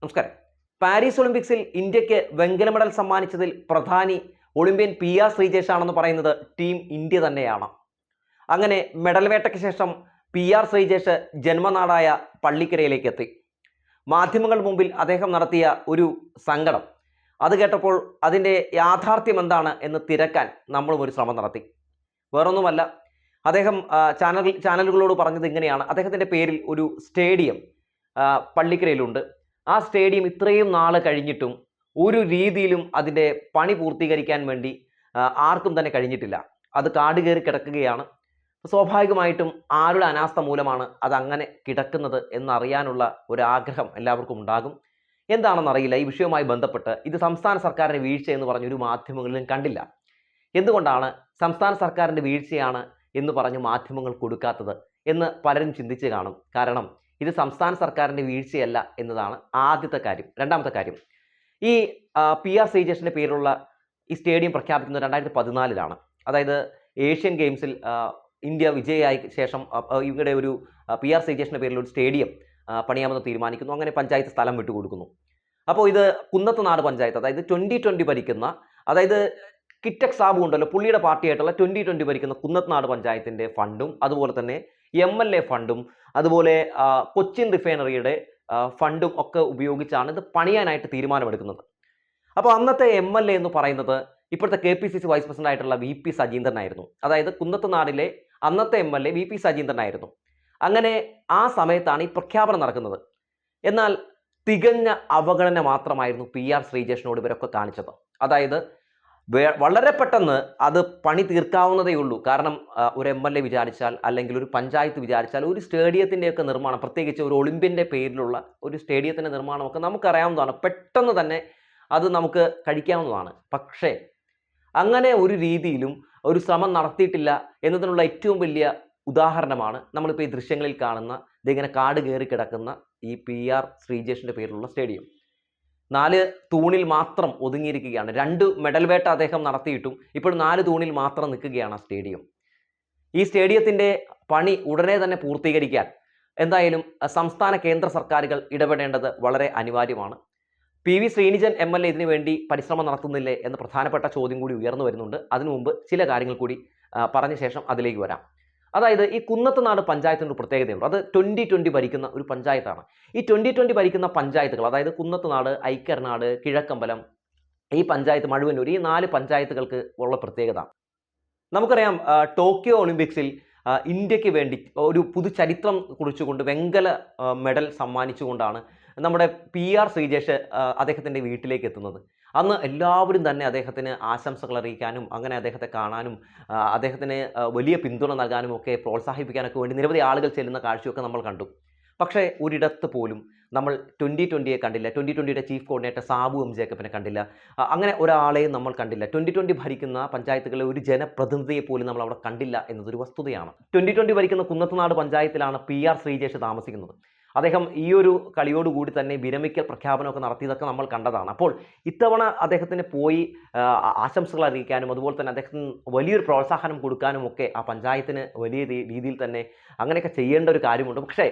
നമസ്കാരം. പാരീസ് ഒളിമ്പിക്സിൽ ഇന്ത്യക്ക് വെങ്കല മെഡൽ സമ്മാനിച്ചതിൽ പ്രധാനി ഒളിമ്പ്യൻ PR ശ്രീജേഷ് ആണെന്ന് പറയുന്നത് ടീം ഇന്ത്യ തന്നെയാണ്. അങ്ങനെ മെഡൽ വേട്ടയ്ക്ക് ശേഷം PR ശ്രീജേഷ് ജന്മനാടായ പള്ളിക്കരയിലേക്ക് എത്തി. മാധ്യമങ്ങളുടെ മുമ്പിൽ അദ്ദേഹം നടത്തിയ ഒരു സങ്കടം അത് കേട്ടപ്പോൾ അതിൻ്റെ യാഥാർത്ഥ്യം എന്താണ് എന്ന് തിരക്കാൻ നമ്മളും ഒരു ശ്രമം നടത്തി. വേറൊന്നുമല്ല, അദ്ദേഹം ചാനലുകളോട് പറഞ്ഞത് ഇങ്ങനെയാണ്: അദ്ദേഹത്തിൻ്റെ പേരിൽ ഒരു സ്റ്റേഡിയം പള്ളിക്കരയിലുണ്ട്. ആ സ്റ്റേഡിയം ഇത്രയും നാൾ കഴിഞ്ഞിട്ടും ഒരു രീതിയിലും അതിൻ്റെ പണി പൂർത്തീകരിക്കാൻ വേണ്ടി ആർക്കും തന്നെ കഴിഞ്ഞിട്ടില്ല. അത് കാട് കയറി കിടക്കുകയാണ്. സ്വാഭാവികമായിട്ടും ആരുടെ അനാസ്ഥ മൂലമാണ് അത് അങ്ങനെ കിടക്കുന്നത് എന്നറിയാനുള്ള ഒരാഗ്രഹം എല്ലാവർക്കും ഉണ്ടാകും. എന്താണെന്നറിയില്ല, ഈ വിഷയവുമായി ബന്ധപ്പെട്ട് ഇത് സംസ്ഥാന സർക്കാരിൻ്റെ വീഴ്ച എന്ന് പറഞ്ഞൊരു മാധ്യമങ്ങളിലും കണ്ടില്ല. എന്തുകൊണ്ടാണ് സംസ്ഥാന സർക്കാരിൻ്റെ വീഴ്ചയാണ് എന്ന് പറഞ്ഞ് മാധ്യമങ്ങൾ കൊടുക്കാത്തത് എന്ന് പലരും ചിന്തിച്ച് കാണും. കാരണം ഇത് സംസ്ഥാന സർക്കാരിൻ്റെ വീഴ്ചയല്ല എന്നതാണ് ആദ്യത്തെ കാര്യം. രണ്ടാമത്തെ കാര്യം, ഈ PR ശ്രീജേഷിൻ്റെ പേരിലുള്ള ഈ സ്റ്റേഡിയം പ്രഖ്യാപിക്കുന്നത് 2014 അതായത് ഏഷ്യൻ ഗെയിംസിൽ ഇന്ത്യ വിജയമായി ശേഷം ഇവിടെ ഒരു PR ശ്രീജേഷിൻ്റെ പേരിൽ ഒരു സ്റ്റേഡിയം പണിയാമെന്ന് തീരുമാനിക്കുന്നു. അങ്ങനെ പഞ്ചായത്ത് സ്ഥലം വിട്ടുകൊടുക്കുന്നു. അപ്പോൾ ഇത് കുന്നത്തുനാട് പഞ്ചായത്ത്, അതായത് 2020 ഭരിക്കുന്ന, അതായത് കിറ്റക് സാബു ഉണ്ടല്ലോ, പുള്ളിയുടെ പാർട്ടിയായിട്ടുള്ള 2020 ഭരിക്കുന്ന കുന്നത്തുനാട് പഞ്ചായത്തിൻ്റെ ഫണ്ടും അതുപോലെ തന്നെ MLA ഫണ്ടും അതുപോലെ കൊച്ചിൻ റിഫൈനറിയുടെ ഫണ്ടും ഒക്കെ ഉപയോഗിച്ചാണ് ഇത് പണിയാനായിട്ട് തീരുമാനമെടുക്കുന്നത്. അപ്പോൾ അന്നത്തെ MLA എന്ന് പറയുന്നത് ഇപ്പോഴത്തെ KPCC വൈസ് പ്രസിഡന്റ് ആയിട്ടുള്ള VP സജീന്ദ്രനായിരുന്നു. അതായത് കുന്നത്തുനാടിലെ അന്നത്തെ MLA VP സജീന്ദ്രനായിരുന്നു. അങ്ങനെ ആ സമയത്താണ് ഈ പ്രഖ്യാപനം നടക്കുന്നത്. എന്നാൽ തികഞ്ഞ അവഗണന മാത്രമായിരുന്നു PR ശ്രീജേഷിനോട് ഇവരൊക്കെ കാണിച്ചത്. അതായത് വളരെ പെട്ടെന്ന് അത് പണി തീർക്കാവുന്നതേ ഉള്ളൂ. കാരണം ഒരു MLA വിചാരിച്ചാൽ, അല്ലെങ്കിൽ ഒരു പഞ്ചായത്ത് വിചാരിച്ചാൽ, ഒരു സ്റ്റേഡിയത്തിൻ്റെയൊക്കെ നിർമ്മാണം, പ്രത്യേകിച്ച് ഒരു ഒളിമ്പ്യൻ്റെ പേരിലുള്ള ഒരു സ്റ്റേഡിയത്തിൻ്റെ നിർമ്മാണമൊക്കെ നമുക്കറിയാവുന്നതാണ്. പെട്ടെന്ന് തന്നെ അത് നമുക്ക് കഴിക്കാവുന്നതാണ്. പക്ഷേ അങ്ങനെ ഒരു രീതിയിലും ഒരു ശ്രമം നടത്തിയിട്ടില്ല എന്നതിനുള്ള ഏറ്റവും വലിയ ഉദാഹരണമാണ് നമ്മളിപ്പോൾ ഈ ദൃശ്യങ്ങളിൽ കാണുന്ന ഇതിങ്ങനെ കാട് കയറി കിടക്കുന്ന ഈ PR ശ്രീജേഷിൻ്റെ പേരിലുള്ള സ്റ്റേഡിയം. 4 തൂണിൽ മാത്രം ഒതുങ്ങിയിരിക്കുകയാണ്. 2 മെഡൽ വേട്ട അദ്ദേഹം നടത്തിയിട്ടും ഇപ്പോൾ 4 തൂണിൽ മാത്രം നിൽക്കുകയാണ് ആ സ്റ്റേഡിയം. ഈ സ്റ്റേഡിയത്തിൻ്റെ പണി ഉടനെ തന്നെ പൂർത്തീകരിക്കാൻ എന്തായാലും സംസ്ഥാന കേന്ദ്ര സർക്കാരുകൾ ഇടപെടേണ്ടത് വളരെ അനിവാര്യമാണ്. PV ശ്രീനിജൻ MLA ഇതിനു വേണ്ടി പരിശ്രമം നടത്തുന്നില്ലേ എന്ന പ്രധാനപ്പെട്ട ചോദ്യം കൂടി ഉയർന്നു വരുന്നുണ്ട്. അതിനു മുമ്പ് ചില കാര്യങ്ങൾ കൂടി പറഞ്ഞ ശേഷം അതിലേക്ക് വരാം. അതായത് ഈ കുന്നത്തുനാട് പഞ്ചായത്തിൻ്റെ ഒരു പ്രത്യേകതയുണ്ട്. അത് 2020 ഭരിക്കുന്ന ഒരു പഞ്ചായത്താണ്. ഈ 2020 ഭരിക്കുന്ന പഞ്ചായത്തുകൾ, അതായത് കുന്നത്തുനാട്, ഐക്കരനാട്, കിഴക്കമ്പലം, ഈ പഞ്ചായത്ത് മഴുവന്നൂർ, ഈ 4 പഞ്ചായത്തുകൾക്ക് ഉള്ള പ്രത്യേകത നമുക്കറിയാം. ടോക്കിയോ ഒളിമ്പിക്സിൽ ഇന്ത്യക്ക് വേണ്ടി ഒരു പുതുചരിത്രം കുറിച്ചുകൊണ്ട് വെങ്കല മെഡൽ സമ്മാനിച്ചുകൊണ്ടാണ് നമ്മുടെ PR ശ്രീജേഷ് അദ്ദേഹത്തിൻ്റെ വീട്ടിലേക്ക് എത്തുന്നത്. അന്ന് എല്ലാവരും തന്നെ അദ്ദേഹത്തിന് ആശംസകൾ അറിയിക്കാനും അങ്ങനെ അദ്ദേഹത്തെ കാണാനും അദ്ദേഹത്തിന് വലിയ പിന്തുണ നൽകാനും ഒക്കെ പ്രോത്സാഹിപ്പിക്കാനൊക്കെ വേണ്ടി നിരവധി ആളുകൾ ചെല്ലുന്ന കാഴ്ചയൊക്കെ നമ്മൾ കണ്ടു. പക്ഷേ ഒരിടത്ത് പോലും നമ്മൾ 2020 കണ്ടില്ല. 2020യുടെ ചീഫ് കോർഡിനേറ്റർ സാബു M. ജേക്കബിനെ കണ്ടില്ല. അങ്ങനെ ഒരാളെയും നമ്മൾ കണ്ടില്ല. 2020 ഭരിക്കുന്ന പഞ്ചായത്തുകളിലെ ഒരു ജനപ്രതിനിധിയെ പോലും നമ്മൾ അവിടെ കണ്ടില്ല എന്നതൊരു വസ്തുതയാണ്. 2020 ഭരിക്കുന്ന കുന്നത്തുനാട് പഞ്ചായത്തിലാണ് PR ശ്രീജേഷ് താമസിക്കുന്നത്. അദ്ദേഹം ഈ ഒരു കളിയോടുകൂടി തന്നെ വിരമിക്കൽ പ്രഖ്യാപനമൊക്കെ നടത്തിയതൊക്കെ നമ്മൾ കണ്ടതാണ്. അപ്പോൾ ഇത്തവണ അദ്ദേഹത്തിന് പോയി ആശംസകൾ അറിയിക്കാനും അതുപോലെ തന്നെ അദ്ദേഹത്തിന് വലിയൊരു പ്രോത്സാഹനം കൊടുക്കാനും ഒക്കെ ആ പഞ്ചായത്തിന് വലിയ രീതിയിൽ തന്നെ അങ്ങനെയൊക്കെ ചെയ്യേണ്ട ഒരു കാര്യമുണ്ട്. പക്ഷേ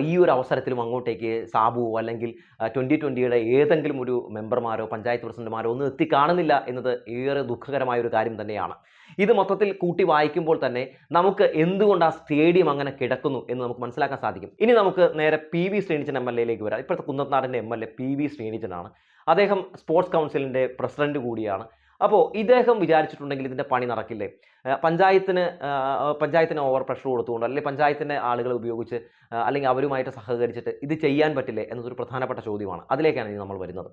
ഈ ഒരു അവസരത്തിലും അങ്ങോട്ടേക്ക് സാബു അല്ലെങ്കിൽ 2020യുടെ ഏതെങ്കിലും ഒരു മെമ്പർമാരോ പഞ്ചായത്ത് പ്രസിഡന്റുമാരോ ഒന്നും എത്തിക്കാണുന്നില്ല എന്നത് ഏറെ ദുഃഖകരമായ ഒരു കാര്യം തന്നെയാണ്. ഇത് മൊത്തത്തിൽ കൂട്ടി വായിക്കുമ്പോൾ തന്നെ നമുക്ക് എന്തുകൊണ്ട് ആ സ്റ്റേഡിയം അങ്ങനെ കിടക്കുന്നു എന്ന് നമുക്ക് മനസ്സിലാക്കാൻ സാധിക്കും. ഇനി നമുക്ക് നേരെ PV ശ്രീനിജൻ MLAയിലേക്ക് വരാം. ഇപ്പോഴത്തെ കുന്നത്തുനാടിൻ്റെ MLA PV ശ്രീനിജനാണ്. അദ്ദേഹം സ്പോർട്സ് കൗൺസിലിൻ്റെ പ്രസിഡന്റ് കൂടിയാണ്. അപ്പോൾ ഇദ്ദേഹം വിചാരിച്ചിട്ടുണ്ടെങ്കിൽ ഇതിൻ്റെ പണി നടക്കില്ലേ? പഞ്ചായത്തിന് ഓവർ പ്രഷർ കൊടുത്തുകൊണ്ട്, അല്ലെങ്കിൽ പഞ്ചായത്തിൻ്റെ ആളുകളെ ഉപയോഗിച്ച്, അല്ലെങ്കിൽ അവരുമായിട്ട് സഹകരിച്ചിട്ട് ഇത് ചെയ്യാൻ പറ്റില്ലേ എന്നതൊരു പ്രധാനപ്പെട്ട ചോദ്യമാണ്. അതിലേക്കാണ് ഇനി നമ്മൾ വരുന്നത്.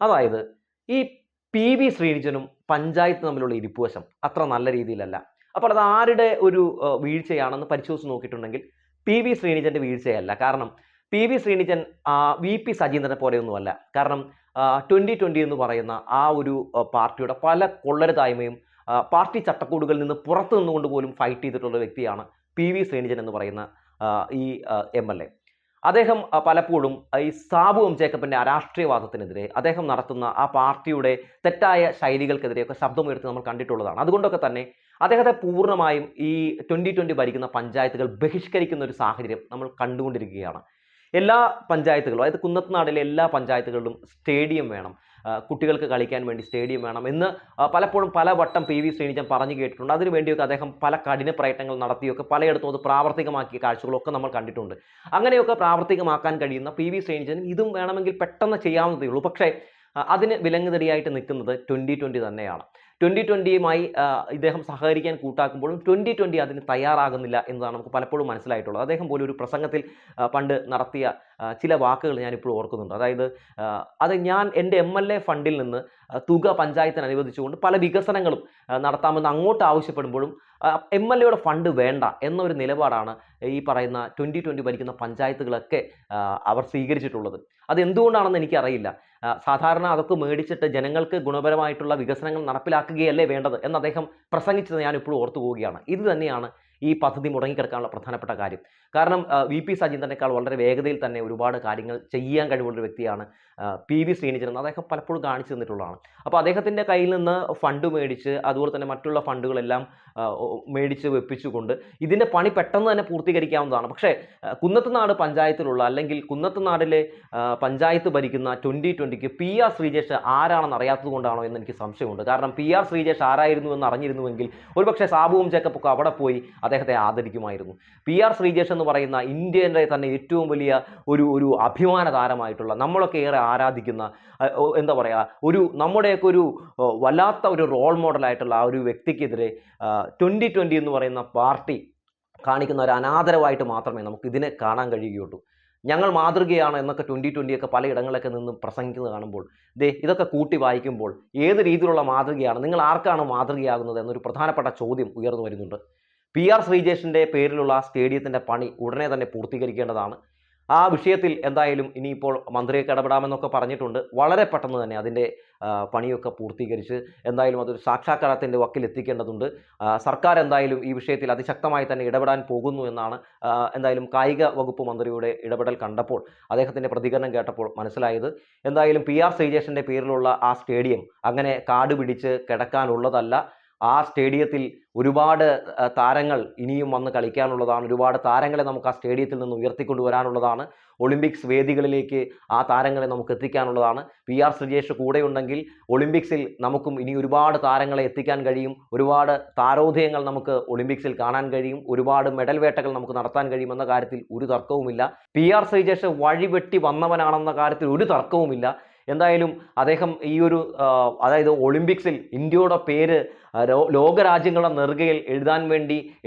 അതായത് ഈ PV ശ്രീനിജനും പഞ്ചായത്ത് തമ്മിലുള്ള ഇരിപ്പുവശം അത്ര നല്ല രീതിയിലല്ല. അപ്പോൾ അത് ആരുടെ ഒരു വീഴ്ചയാണെന്ന് പരിശോധിച്ച് നോക്കിയിട്ടുണ്ടെങ്കിൽ PV ശ്രീനിജൻ്റെ വീഴ്ചയല്ല. കാരണം PV ശ്രീനിജൻ VP സജീന്ദ്രനെ പോലെയൊന്നുമല്ല. കാരണം 2020 എന്ന് പറയുന്ന ആ ഒരു പാർട്ടിയുടെ പല കൊള്ളരുതായ്മയും പാർട്ടി ചട്ടക്കൂടുകളിൽ നിന്ന് പുറത്തു നിന്നുകൊണ്ട് പോലും ഫൈറ്റ് ചെയ്തിട്ടുള്ള വ്യക്തിയാണ് PV ശ്രീനിജൻ എന്ന് പറയുന്ന ഈ MLA. അദ്ദേഹം പലപ്പോഴും ഈ സാബു M. ജേക്കബിൻ്റെ അരാഷ്ട്രീയവാദത്തിനെതിരെ അദ്ദേഹം നടത്തുന്ന ആ പാർട്ടിയുടെ തെറ്റായ ശൈലികൾക്കെതിരെയൊക്കെ ശബ്ദമുയർത്തി നമ്മൾ കണ്ടിട്ടുള്ളതാണ്. അതുകൊണ്ടൊക്കെ തന്നെ അദ്ദേഹത്തെ പൂർണ്ണമായും ഈ 2020 ഭരിക്കുന്ന പഞ്ചായത്തുകൾ ബഹിഷ്കരിക്കുന്ന ഒരു സാഹചര്യം നമ്മൾ കണ്ടുകൊണ്ടിരിക്കുകയാണ്. എല്ലാ പഞ്ചായത്തുകളും, അതായത് കുന്നത്തുനാടിലെ എല്ലാ പഞ്ചായത്തുകളിലും സ്റ്റേഡിയം വേണം, കുട്ടികൾക്ക് കളിക്കാൻ വേണ്ടി സ്റ്റേഡിയം വേണം എന്ന് പലപ്പോഴും പലവട്ടം പി വി ശ്രീനിജൻ പറഞ്ഞു കേട്ടിട്ടുണ്ട്. അതിനുവേണ്ടിയൊക്കെ അദ്ദേഹം പല കഠിന പ്രയത്നങ്ങൾ നടത്തിയൊക്കെ പലയിടത്തും അത് പ്രാവർത്തികമാക്കിയ കാഴ്ചകളൊക്കെ നമ്മൾ കണ്ടിട്ടുണ്ട്. അങ്ങനെയൊക്കെ പ്രാവർത്തികമാക്കാൻ കഴിയുന്ന പി വി ശ്രീനിജനും ഇതും വേണമെങ്കിൽ പെട്ടെന്ന് ചെയ്യാവുന്നതേ ഉള്ളൂ. പക്ഷേ അതിന് വിലങ്ങുതടിയായിട്ട് നിൽക്കുന്നത് 2020 തന്നെയാണ്. 2020യുമായി ഇദ്ദേഹം സഹകരിക്കാൻ കൂട്ടാക്കുമ്പോഴും 2020 അതിന് തയ്യാറാകുന്നില്ല എന്നതാണ് നമുക്ക് പലപ്പോഴും മനസ്സിലായിട്ടുള്ളത്. അദ്ദേഹം പോലും ഒരു പ്രസംഗത്തിൽ പണ്ട് നടത്തിയ ചില വാക്കുകൾ ഞാനിപ്പോൾ ഓർക്കുന്നുണ്ട്. അതായത് അത് ഞാൻ എൻ്റെ MLA ഫണ്ടിൽ നിന്ന് തുക പഞ്ചായത്തിന് അനുവദിച്ചുകൊണ്ട് പല വികസനങ്ങളും നടത്താമെന്ന് അങ്ങോട്ട് ആവശ്യപ്പെടുമ്പോഴും MLAയുടെ ഫണ്ട് വേണ്ട എന്നൊരു നിലപാടാണ് ഈ പറയുന്ന 2020 ഭരിക്കുന്ന പഞ്ചായത്തുകളൊക്കെ അവർ സ്വീകരിച്ചിട്ടുള്ളത്. അതെന്തുകൊണ്ടാണെന്ന് എനിക്കറിയില്ല. സാധാരണ അതൊക്കെ മേടിച്ചിട്ട് ജനങ്ങൾക്ക് ഗുണപരമായിട്ടുള്ള വികസനങ്ങൾ നടപ്പിലാക്കുകയല്ലേ വേണ്ടത് എന്ന് അദ്ദേഹം പ്രസംഗിച്ചത് ഞാൻ ഇപ്പോഴും ഓർത്തു പോവുകയാണ്. ഇത് തന്നെയാണ് ഈ പദ്ധതി മുടങ്ങിക്കിടക്കാനുള്ള പ്രധാനപ്പെട്ട കാര്യം. കാരണം VP സജീന്ദ്രനേക്കാൾ വളരെ വേഗതയിൽ തന്നെ ഒരുപാട് കാര്യങ്ങൾ ചെയ്യാൻ കഴിവുള്ളൊരു വ്യക്തിയാണ് PV ശ്രീനിജൻ എന്ന് അദ്ദേഹം പലപ്പോഴും കാണിച്ചു തന്നിട്ടുള്ളതാണ്. അപ്പോൾ അദ്ദേഹത്തിൻ്റെ കയ്യിൽ നിന്ന് ഫണ്ട് മേടിച്ച് അതുപോലെ തന്നെ മറ്റുള്ള ഫണ്ടുകളെല്ലാം മേടിച്ച് വെപ്പിച്ചുകൊണ്ട് ഇതിൻ്റെ പണി പെട്ടെന്ന് തന്നെ പൂർത്തീകരിക്കാവുന്നതാണ്. പക്ഷേ കുന്നത്തുനാട് പഞ്ചായത്തിലുള്ള അല്ലെങ്കിൽ കുന്നത്തുനാടിലെ പഞ്ചായത്ത് ഭരിക്കുന്ന 2020ക്ക് PR ശ്രീജേഷ് ആരാണെന്ന് അറിയാത്തത് കൊണ്ടാണോ എന്ന് എനിക്ക് സംശയമുണ്ട്. കാരണം PR ശ്രീജേഷ് ആരായിരുന്നു എന്ന് അറിഞ്ഞിരുന്നുവെങ്കിൽ ഒരുപക്ഷെ സാബുവും ജേക്കബൊക്കെ അവിടെ പോയി അദ്ദേഹത്തെ ആദരിക്കുമായിരുന്നു. PR ശ്രീജേഷ് എന്ന് പറയുന്ന ഇന്ത്യയുടെ തന്നെ ഏറ്റവും വലിയ ഒരു അഭിമാന താരമായിട്ടുള്ള, നമ്മളൊക്കെ ഏറെ ആരാധിക്കുന്ന, എന്താ പറയുക, നമ്മുടെയൊക്കെ ഒരു വല്ലാത്ത ഒരു റോൾ മോഡലായിട്ടുള്ള ആ ഒരു വ്യക്തിക്കെതിരെ 2020 എന്ന് പറയുന്ന പാർട്ടി കാണിക്കുന്ന ഒരു അനാദരവായിട്ട് മാത്രമേ നമുക്ക് ഇതിനെ കാണാൻ കഴിയുകയുള്ളൂ. ഞങ്ങൾ മാതൃകയാണ് എന്നൊക്കെ 2020 പലയിടങ്ങളിലൊക്കെ നിന്ന് പ്രസംഗിക്കുന്നത് കാണുമ്പോൾ ഇതൊക്കെ കൂട്ടി വായിക്കുമ്പോൾ ഏത് രീതിയിലുള്ള മാതൃകയാണ്, നിങ്ങൾ ആർക്കാണ് മാതൃകയാകുന്നത് എന്നൊരു പ്രധാനപ്പെട്ട ചോദ്യം ഉയർന്നു വരുന്നുണ്ട്. PR ശ്രീജേഷിൻ്റെ പേരിലുള്ള സ്റ്റേഡിയത്തിൻ്റെ പണി ഉടനെ തന്നെ പൂർത്തീകരിക്കേണ്ടതാണ്. ആ വിഷയത്തിൽ എന്തായാലും ഇനിയിപ്പോൾ മന്ത്രിയൊക്കെ ഇടപെടാമെന്നൊക്കെ പറഞ്ഞിട്ടുണ്ട്. വളരെ പെട്ടെന്ന് തന്നെ അതിൻ്റെ പണിയൊക്കെ പൂർത്തീകരിച്ച് എന്തായാലും അതൊരു സാക്ഷാത്കാരത്തിൻ്റെ വക്കിൽ എത്തിക്കേണ്ടതുണ്ട്. സർക്കാർ എന്തായാലും ഈ വിഷയത്തിൽ അതിശക്തമായി തന്നെ ഇടപെടാൻ പോകുന്നു എന്നാണ് എന്തായാലും കായിക വകുപ്പ് മന്ത്രിയുടെ ഇടപെടൽ കണ്ടപ്പോൾ, അദ്ദേഹത്തിൻ്റെ പ്രതികരണം കേട്ടപ്പോൾ മനസ്സിലായത്. എന്തായാലും PR ശ്രീജേഷിൻ്റെ പേരിലുള്ള ആ സ്റ്റേഡിയം അങ്ങനെ കാട് പിടിച്ച് കിടക്കാനുള്ളതല്ല. ആ സ്റ്റേഡിയത്തിൽ ഒരുപാട് താരങ്ങൾ ഇനിയും വന്ന് കളിക്കാനുള്ളതാണ്. ഒരുപാട് താരങ്ങളെ നമുക്ക് ആ സ്റ്റേഡിയത്തിൽ നിന്ന് ഉയർത്തിക്കൊണ്ടുവരാനുള്ളതാണ്. ഒളിമ്പിക്സ് വേദികളിലേക്ക് ആ താരങ്ങളെ നമുക്ക് എത്തിക്കാനുള്ളതാണ്. PR ശ്രീജേഷ് കൂടെയുണ്ടെങ്കിൽ ഒളിമ്പിക്സിൽ നമുക്കും ഇനി ഒരുപാട് താരങ്ങളെ എത്തിക്കാൻ കഴിയും. ഒരുപാട് താരോദയങ്ങൾ നമുക്ക് ഒളിമ്പിക്സിൽ കാണാൻ കഴിയും. ഒരുപാട് മെഡൽ വേട്ടകൾ നമുക്ക് നടത്താൻ കഴിയുമെന്ന കാര്യത്തിൽ ഒരു തർക്കവുമില്ല. PR ശ്രീജേഷ് വഴിവെട്ടി വന്നവനാണെന്ന കാര്യത്തിൽ ഒരു തർക്കവുമില്ല. എന്തായാലും അദ്ദേഹം ഈ അതായത് ഒളിമ്പിക്സിൽ ഇന്ത്യയുടെ പേര് ലോകരാജ്യങ്ങളുടെ നെറുകയിൽ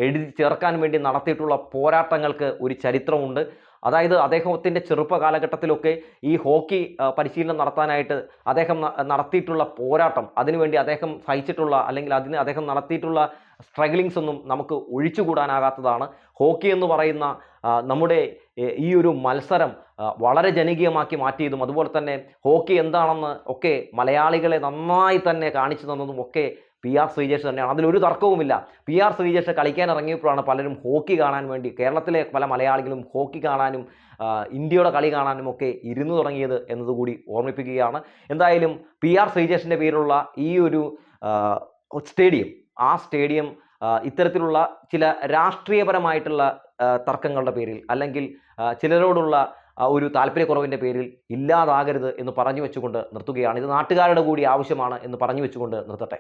എഴുതി ചേർക്കാൻ വേണ്ടി നടത്തിയിട്ടുള്ള പോരാട്ടങ്ങൾക്ക് ഒരു ചരിത്രമുണ്ട്. അതായത് അദ്ദേഹത്തിൻ്റെ ചെറുപ്പ കാലഘട്ടത്തിലൊക്കെ ഈ ഹോക്കി പരിശീലനം നടത്താനായിട്ട് അദ്ദേഹം നടത്തിയിട്ടുള്ള പോരാട്ടം, അതിനുവേണ്ടി അദ്ദേഹം സഹിച്ചിട്ടുള്ള അല്ലെങ്കിൽ അദ്ദേഹം നടത്തിയിട്ടുള്ള സ്ട്രഗിളിങ്സ് ഒന്നും നമുക്ക് ഒഴിച്ചുകൂടാനാകാത്തതാണ്. ഹോക്കി എന്ന് പറയുന്ന നമ്മുടെ ഈ ഒരു മത്സരം വളരെ ജനകീയമാക്കി മാറ്റിയതും അതുപോലെ തന്നെ ഹോക്കി എന്താണെന്ന് ഒക്കെ മലയാളികളെ നന്നായി തന്നെ കാണിച്ചു തന്നതും ഒക്കെ PR ശ്രീജേഷ് തന്നെയാണ്. അതിലൊരു തർക്കവുമില്ല. PR ശ്രീജേഷ് കളിക്കാൻ ഇറങ്ങിയപ്പോഴാണ് പലരും ഹോക്കി കാണാൻ വേണ്ടി, കേരളത്തിലെ പല മലയാളികളും ഹോക്കി കാണാനും ഇന്ത്യയുടെ കളി കാണാനും ഒക്കെ ഇരുന്നു തുടങ്ങിയത് എന്നതുകൂടി ഓർമ്മിപ്പിക്കുകയാണ്. എന്തായാലും PR ശ്രീജേഷിൻ്റെ പേരിലുള്ള ഈ ഒരു സ്റ്റേഡിയം, ആ സ്റ്റേഡിയം ഇത്തരത്തിലുള്ള ചില രാഷ്ട്രീയപരമായിട്ടുള്ള തർക്കങ്ങളുടെ പേരിൽ അല്ലെങ്കിൽ ചിലരോടുള്ള ഒരു താല്പര്യക്കുറവിൻ്റെ പേരിൽ ഇല്ലാതാകരുത് എന്ന് പറഞ്ഞു വെച്ചുകൊണ്ട് നിർത്തുകയാണ്. ഇത് നാട്ടുകാരുടെ കൂടി ആവശ്യമാണ് എന്ന് പറഞ്ഞു വെച്ചുകൊണ്ട് നിർത്തട്ടെ.